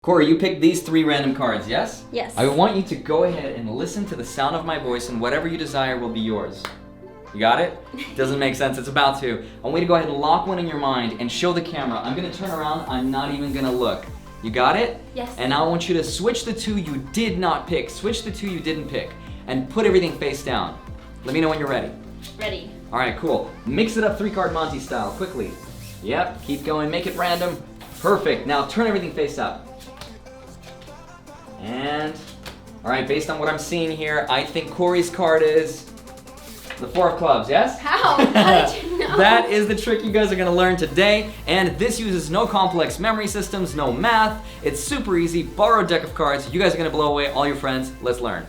Corey, you picked these 3 random cards, yes? Yes. I want you to go ahead and listen to the sound of my voice, and whatever you desire will be yours. You got it? Doesn't make sense, it's about to. I want you to go ahead and lock one in your mind and show the camera. I'm gonna turn around, I'm not even gonna look. You got it? Yes. And now I want you to switch the 2 you did not pick, switch the 2 you didn't pick, and put everything face down. Let me know when you're ready. Ready. All right, cool. Mix it up 3-card Monte style, quickly. Yep, keep going, make it random. Perfect, now turn everything face up. And, all right, based on what I'm seeing here, I think Corey's card is the 4 of clubs, yes? How? How did you know? That is the trick you guys are gonna learn today, and this uses no complex memory systems, no math. It's super easy, borrow a deck of cards. You guys are gonna blow away all your friends. Let's learn.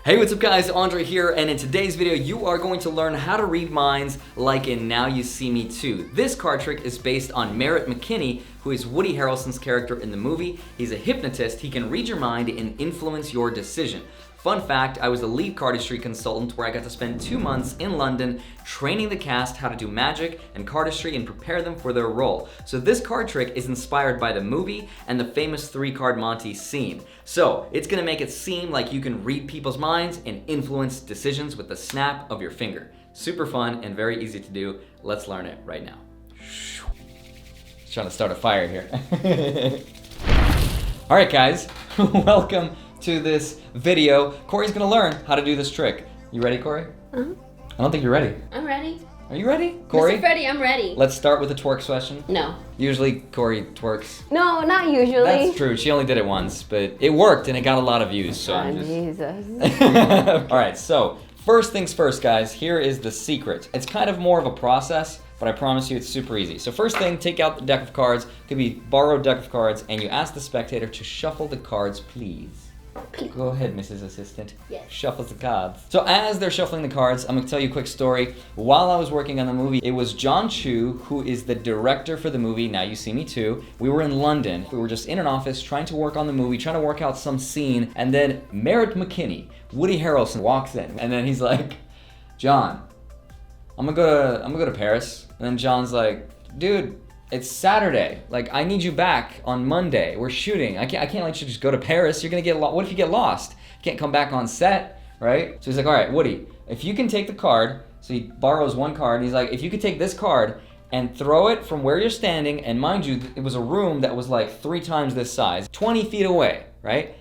Hey, what's up guys, Andrei here, and in today's video, you are going to learn how to read minds like in Now You See Me Too. This card trick is based on Merritt Mckinney, who is Woody Harrelson's character in the movie. He's a hypnotist, he can read your mind and influence your decision. Fun fact, I was a lead cardistry consultant where I got to spend 2 months in London training the cast how to do magic and cardistry and prepare them for their role. So this card trick is inspired by the movie and the famous 3-card Monte scene. So it's gonna make it seem like you can read people's minds and influence decisions with the snap of your finger. Super fun and very easy to do. Let's learn it right now. Just trying to start a fire here. All right guys, welcome to this video. Corey's gonna learn how to do this trick. You ready, Corey? Uh-huh. I don't think you're ready. I'm ready. Are you ready, Corey? Mr. Freddy, I'm ready. Let's start with the twerk question. No. Usually Corey twerks. No, not usually. That's true. She only did it once, but it worked and it got a lot of views. So I'm just... Jesus. All right, so first things first, guys. Here is the secret. It's kind of more of a process, but I promise you it's super easy. So first thing, take out the deck of cards. Could be borrowed deck of cards, and you ask the spectator to shuffle the cards, please. Go ahead, Mrs. Assistant. Yes. Shuffles the cards. So as they're shuffling the cards, I'm gonna tell you a quick story. While I was working on the movie, it was John Chu, who is the director for the movie Now You See Me Too. We were in London. We were just in an office trying to work on the movie, trying to work out some scene, and then Merritt Mckinney, Woody Harrelson, walks in, and then he's like, John, I'm gonna go to Paris. And then John's like, dude, it's Saturday. Like, I need you back on Monday. We're shooting. I can't let you just go to Paris. You're gonna get lost. What if you get lost? You can't come back on set, right? So he's like, all right, Woody, if you can take the card, so he borrows 1 card, and he's like, if you could take this card and throw it from where you're standing, and mind you, it was a room that was like 3 times this size, 20 feet away, right?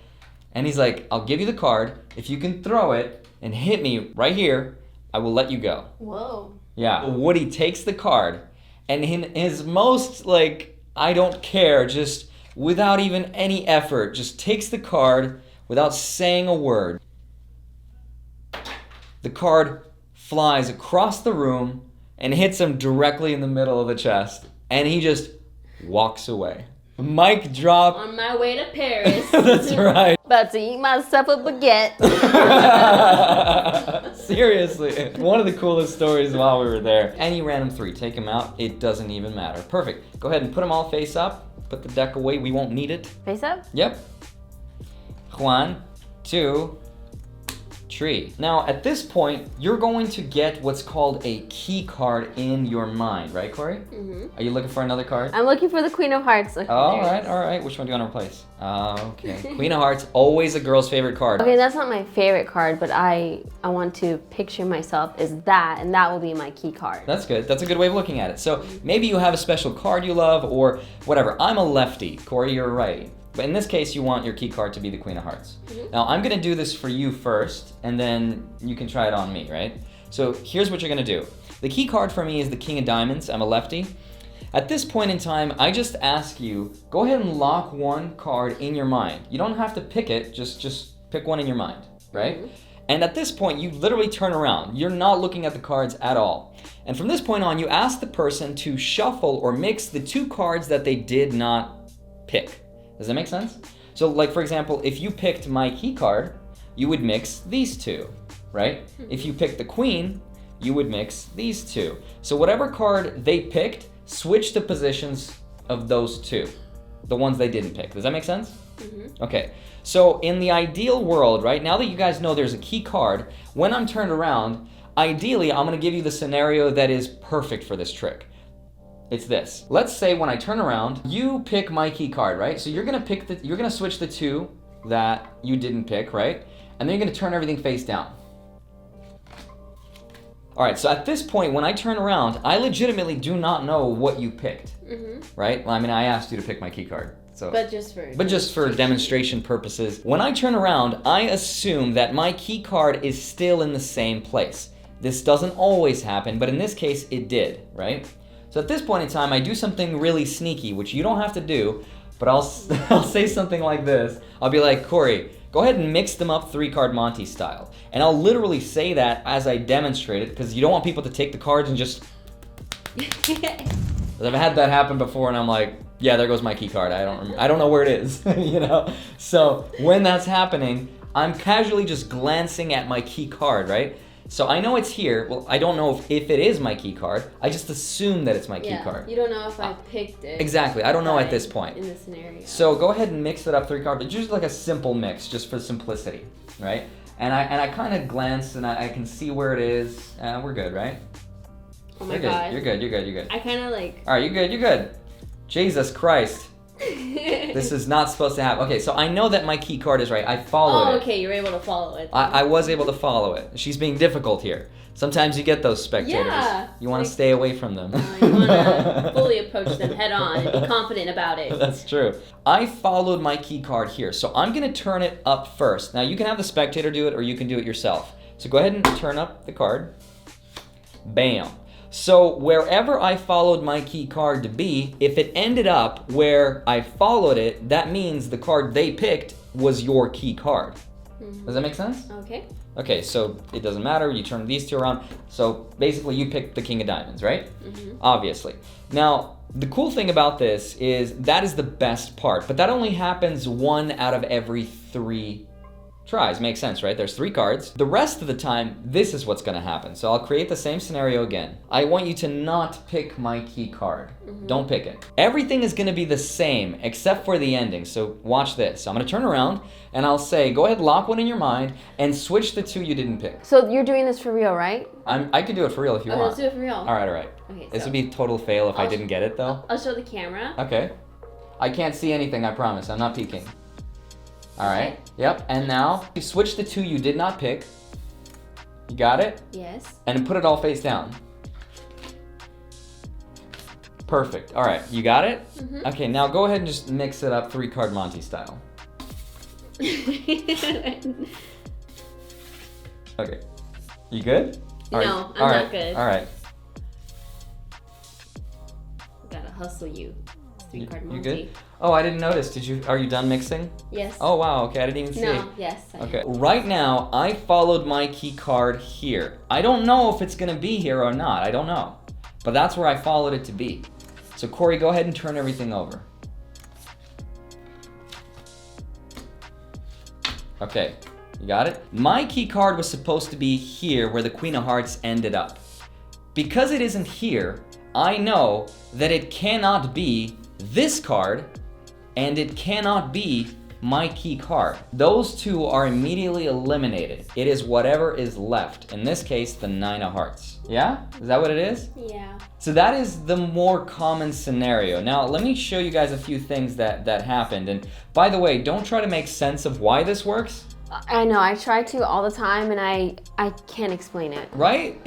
And he's like, I'll give you the card. If you can throw it and hit me right here, I will let you go. Whoa. Yeah. Woody takes the card, and in his most, like, I don't care, just without even any effort, just takes the card without saying a word. The card flies across the room and hits him directly in the middle of the chest, and he just walks away. Mic drop. On my way to Paris. That's right. About to eat myself a baguette. Seriously, one of the coolest stories while we were there. Any random 3, take them out, it doesn't even matter. Perfect, go ahead and put them all face up. Put the deck away, we won't need it. Face up? Yep. 1, 2, 3. Now, at this point, you're going to get what's called a key card in your mind, right, Corey? Mm-hmm. Are you looking for another card? I'm looking for the Queen of Hearts. Okay, All there it is. right. Which one do you want to replace? Okay. Queen of Hearts, always a girl's favorite card. Okay, that's not my favorite card, but I want to picture myself as that, and that will be my key card. That's good. That's a good way of looking at it. So maybe you have a special card you love or whatever. I'm a lefty. Corey, you're a righty. But in this case, you want your key card to be the Queen of Hearts. Mm-hmm. Now, I'm gonna do this for you first, and then you can try it on me, right? So here's what you're gonna do. The key card for me is the King of Diamonds. I'm a lefty. At this point in time, I just ask you, go ahead and lock 1 card in your mind. You don't have to pick it, just pick 1 in your mind, right? Mm-hmm. And at this point, you literally turn around. You're not looking at the cards at all. And from this point on, you ask the person to shuffle or mix the 2 cards that they did not pick. Does that make sense? So like, for example, if you picked my key card, you would mix these 2, right? If you picked the Queen, you would mix these 2. So whatever card they picked, switch the positions of those 2, the ones they didn't pick. Does that make sense? Mm-hmm. Okay, so in the ideal world, right, now that you guys know there's a key card, when I'm turned around, ideally I'm gonna give you the scenario that is perfect for this trick. It's this. Let's say when I turn around, you pick my key card, right? So you're gonna switch the 2 that you didn't pick, right? And then you're gonna turn everything face down. All right, so at this point, when I turn around, I legitimately do not know what you picked, right? Well, I mean, I asked you to pick my key card. So, But just for demonstration purposes. When I turn around, I assume that my key card is still in the same place. This doesn't always happen, but in this case, it did, right? So at this point in time, I do something really sneaky, which you don't have to do, but I'll say something like this. I'll be like, Corey, go ahead and mix them up 3-card Monte style. And I'll literally say that as I demonstrate it, because you don't want people to take the cards and just... I've had that happen before, and I'm like, yeah, there goes my key card. I don't know where it is, you know? So when that's happening, I'm casually just glancing at my key card, right? So I know it's here. Well, I don't know if it is my key card. I just assume that it's my key card. You don't know if I picked it. Exactly. I don't know at this point. In this scenario. So go ahead and mix it up 3 cards, but just like a simple mix, just for simplicity, right? And I kind of glance and I can see where it is. We're good, right? Oh my God. You're good. I kind of like... All right, you're good. Jesus Christ. This is not supposed to happen. Okay, so I know that my key card is right. I followed it. Oh, okay, you're able to follow it. I was able to follow it. She's being difficult here. Sometimes you get those spectators. Yeah. You want to stay away from them. You want to fully approach them head on and be confident about it. That's true. I followed my key card here, so I'm going to turn it up first. Now, you can have the spectator do it, or you can do it yourself. So go ahead and turn up the card. Bam. So wherever I followed my key card to be, if it ended up where I followed it, that means the card they picked was your key card. Does that make sense? Okay. Okay, so it doesn't matter. You turn these 2 around. So basically you picked the king of diamonds, right? Obviously. Now, the cool thing about this is that is the best part, but that only happens 1 out of every 3 tries. Makes sense, right? There's 3 cards. The rest of the time, this is what's going to happen. So I'll create the same scenario again. I want you to not pick my key card. Don't pick it. Everything is going to be the same except for the ending. So watch this. So I'm going to turn around and I'll say, go ahead, lock one in your mind and switch the 2 you didn't pick. So you're doing this for real, right? I could do it for real if you want. Let's do it for real. All right. Okay, This would be a total fail if I didn't get it, though. I'll show the camera. Okay. I can't see anything, I promise. I'm not peeking. All right. Okay. Yep. And now you switch the 2 you did not pick. You got it? Yes. And put it all face down. Perfect. All right. You got it? Okay. Now go ahead and just mix it up 3-card Monte style. Okay. You good? No, I'm not good. All right. Gotta hustle you. 3-card Monte. You good? Oh, I didn't notice. Are you done mixing? Yes. Oh, wow. Okay, I didn't even see. No, yes. Okay. Right now, I followed my key card here. I don't know if it's going to be here or not. I don't know. But that's where I followed it to be. So, Corey, go ahead and turn everything over. Okay. You got it? My key card was supposed to be here where the Queen of Hearts ended up. Because it isn't here, I know that it cannot be this card, and it cannot be my key card. Those 2 are immediately eliminated. It is whatever is left. In this case, the 9 of Hearts. Yeah? Is that what it is? Yeah. So that is the more common scenario. Now, let me show you guys a few things that happened. And by the way, don't try to make sense of why this works. I know, I try to all the time and I can't explain it. Right?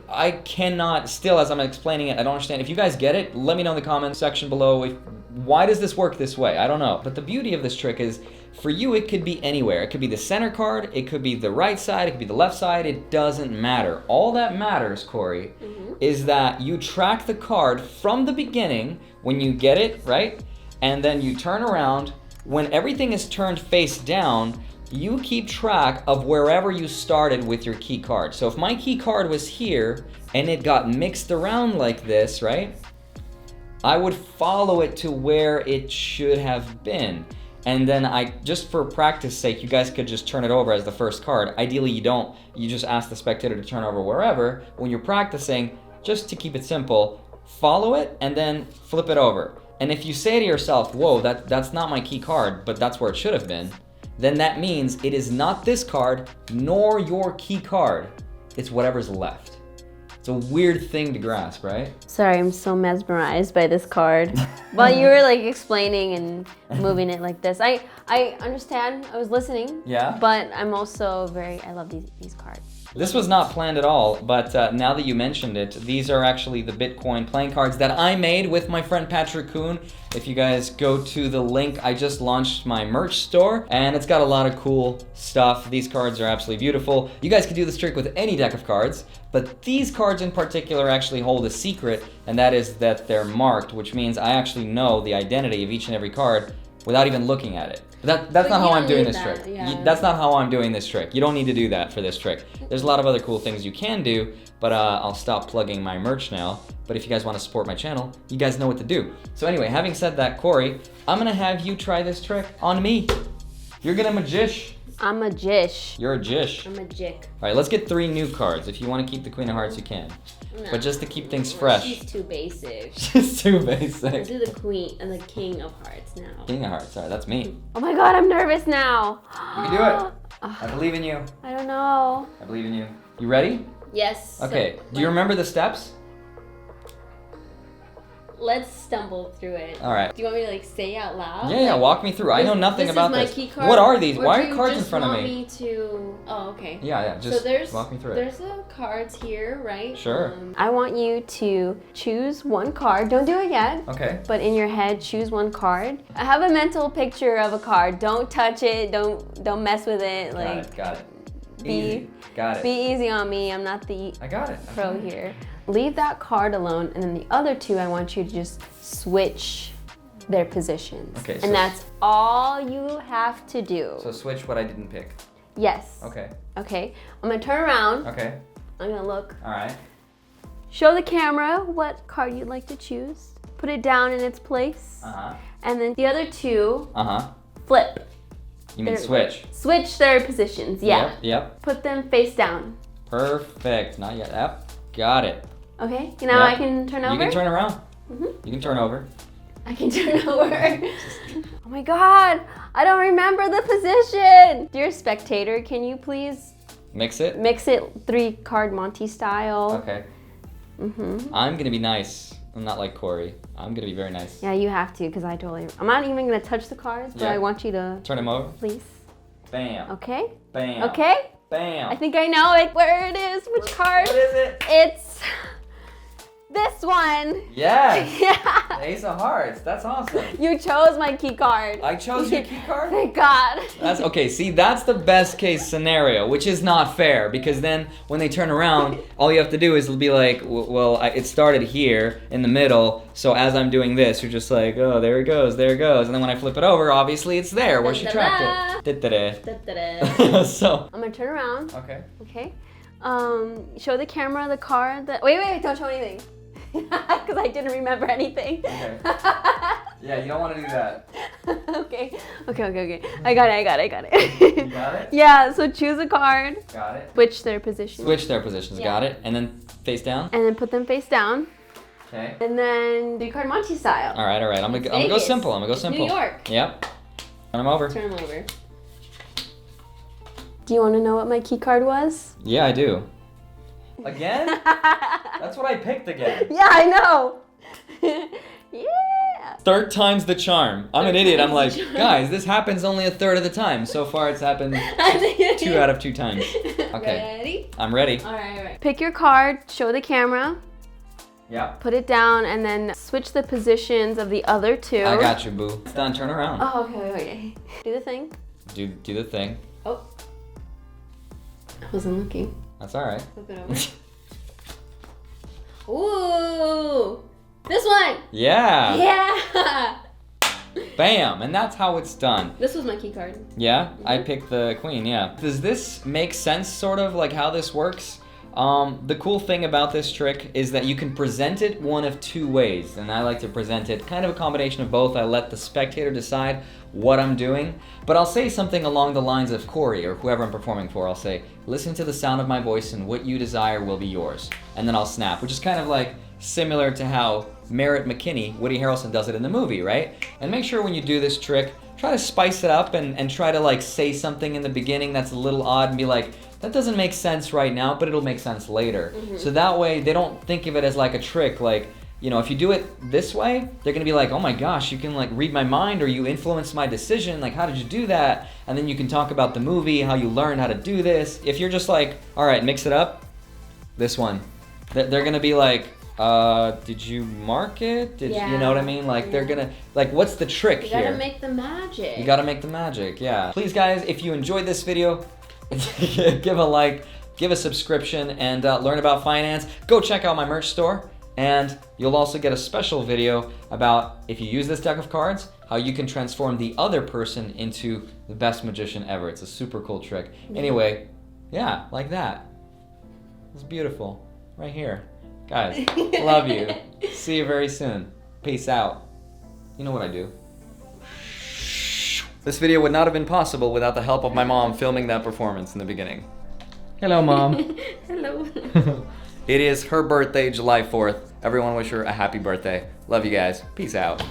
I cannot, still as I'm explaining it, I don't understand. If you guys get it, let me know in the comments section below. Why does this work this way? I don't know. But the beauty of this trick is, for you, it could be anywhere. It could be the center card, it could be the right side, it could be the left side, it doesn't matter. All that matters, Corey, is that you track the card from the beginning when you get it, right? And then you turn around. When everything is turned face down, you keep track of wherever you started with your key card. So if my key card was here and it got mixed around like this, right? I would follow it to where it should have been. And then just for practice sake, you guys could just turn it over as the first card. Ideally, you just ask the spectator to turn over wherever. When you're practicing, just to keep it simple, follow it and then flip it over. And if you say to yourself, whoa, that's not my key card, but that's where it should have been, then that means it is not this card, nor your key card. It's whatever's left. It's It's a weird thing to grasp, right? Sorry, I'm so mesmerized by this card. While you were like explaining and moving it like this, I understand. I was listening. Yeah. But I'm also I love these cards. This was not planned at all, but now that you mentioned it, these are actually the Bitcoin playing cards that I made with my friend Patrick Kuhn. If you guys go to the link, I just launched my merch store, and it's got a lot of cool stuff. These cards are absolutely beautiful. You guys can do this trick with any deck of cards, but these cards in particular actually hold a secret, and that is that they're marked, which means I actually know the identity of each and every card without even looking at it. That's not how I'm doing this trick. That's not how I'm doing this trick. You don't need to do that for this trick. There's a lot of other cool things you can do, but I'll stop plugging my merch now. But if you guys want to support my channel, you guys know what to do. So anyway, having said that, Corey, I'm gonna have you try this trick on me. You're gonna magish. I'm a Jikh. You're a Jikh. I'm a Jikh. All right, let's get 3 new cards. If you want to keep the Queen of Hearts, you can. No. But just to keep things fresh. She's too basic. She's too Let's basic. do the Queen and the King of Hearts now. King of Hearts, sorry, that's me. Oh my God, I'm nervous now. You can do it. I believe in you. I don't know. I believe in you. You ready? Yes. Okay, so do you remember the steps? Let's stumble through it. All right. Do you want me to like say out loud? Yeah, Like, walk me through. I know nothing about this. this. Is my key card. What are these? Or Why do are you cards in just front of want me? to... Oh, okay. Yeah, just walk me through it. There's cards here, right? Sure. I want you to choose one card. Don't do it yet. Okay. But in your head, choose one card. I have a mental picture of a card. Don't touch it. Don't mess with it. Got it. Be- Easy. Got it. Be easy on me. I'm not the I got it. pro Okay. here. Leave that card alone, and then the other 2, I want you to just switch their positions. Okay, so- and that's all you have to do. So switch what I didn't pick. Yes. Okay. Okay. I'm gonna turn around. Okay. I'm gonna look. All right. Show the camera what card you'd like to choose. Put it down in its place. Uh-huh. And then the other 2, Uh-huh. flip. You mean There- switch? Switch their positions. Yeah. Yep. Put them face down. Perfect. Not yet. Yep. Got it. Okay. Now Yep. I can turn over. You can turn around. Mhm. You can turn over. I can turn over. Oh my God, I don't remember the position. Dear spectator, can you please Mix it. mix it 3-card Monte style? Okay. Mm-hmm. I'm gonna be nice. I'm not like Corey. I'm gonna be very nice. Yeah, you have to, because I'm not even gonna touch the cards, but Yeah. I want you to, Turn him over. please. Bam. Okay? Bam. Okay? Bam. I think I know it. Where it is, which card? What is it? It's this one. Yes. Yeah. Ace of Hearts. That's awesome. You chose my key card. I chose your key card? Thank God. That's okay. See, that's the best case scenario, which is not fair because then when they turn around, all you have to do is be like, well, it started here in the middle. So as I'm doing this, you're just like, oh, there it goes, there it goes. And then when I flip it over, obviously it's there where she tracked it. Da-da-da. So. I'm gonna turn around. Okay. Okay. Show the camera the card that. Wait, don't show anything. Because I didn't remember anything. Okay. Yeah, you don't want to do that. Okay. I got it. You got it? Yeah, so choose a card, Got it. switch their position. Switch their positions. Yeah. Got it. And then face down. And then put them face down. Okay. And then do card Monte style. All right. I'm gonna go Vegas. simple. It's New York. Yep. Turn them over. Turn them over. Do you want to know what my key card was? Yeah, I do. Again? That's what I picked again. Yeah, I know. Yeah. 3rd time's the charm. I'm an idiot. I'm like, Third time's the guys, this happens only a third of the time. So far, it's happened 2 out of 2 times. Okay. Ready? I'm ready. All right. Pick your card, show the camera, Yeah. put it down, and then switch the positions of the other 2. I got you, boo. It's done. Turn around. Oh, okay. Do the thing. Do the thing. Oh, I wasn't looking. That's all right. flip it over. Ooh, this one. Yeah. Yeah. Bam. And that's how it's done. This was my key card. Yeah, I picked the queen, yeah. Does this make sense, sort of, like how this works? The cool thing about this trick is that you can present it one of 2 ways, and I like to present it kind of a combination of both. I let the spectator decide what I'm doing, but I'll say something along the lines of Corey, or whoever I'm performing for. I'll say, listen to the sound of my voice and what you desire will be yours. And then I'll snap, which is kind of like similar to how Merritt Mckinney, Woody Harrelson does it in the movie, right? And make sure when you do this trick, try to spice it up and try to like say something in the beginning that's a little odd and be like, that doesn't make sense right now, but it'll make sense later. So that way they don't think of it as like a trick. Like, you know, if you do it this way, they're gonna be like, oh my gosh, you can like read my mind or you influenced my decision. Like, how did you do that? And then you can talk about the movie, how you learned how to do this. If you're just like, all right, mix it up, this one, they're gonna be like, did you mark it? You know what I mean? Like they're gonna, like, what's the trick here? You gotta make the magic. You gotta make the magic, yeah. Please guys, if you enjoyed this video, give a like, give a subscription, and learn about finance. Go check out my merch store, and you'll also get a special video about if you use this deck of cards, how you can transform the other person into the best magician ever. It's a super cool trick. Anyway, yeah, like that. It's beautiful, right here. Guys, love you. See you very soon. Peace out. You know what I do. This video would not have been possible without the help of my mom filming that performance in the beginning. Hello, Mom. Hello. It is her birthday, July 4th. Everyone wish her a happy birthday. Love you guys. Peace out.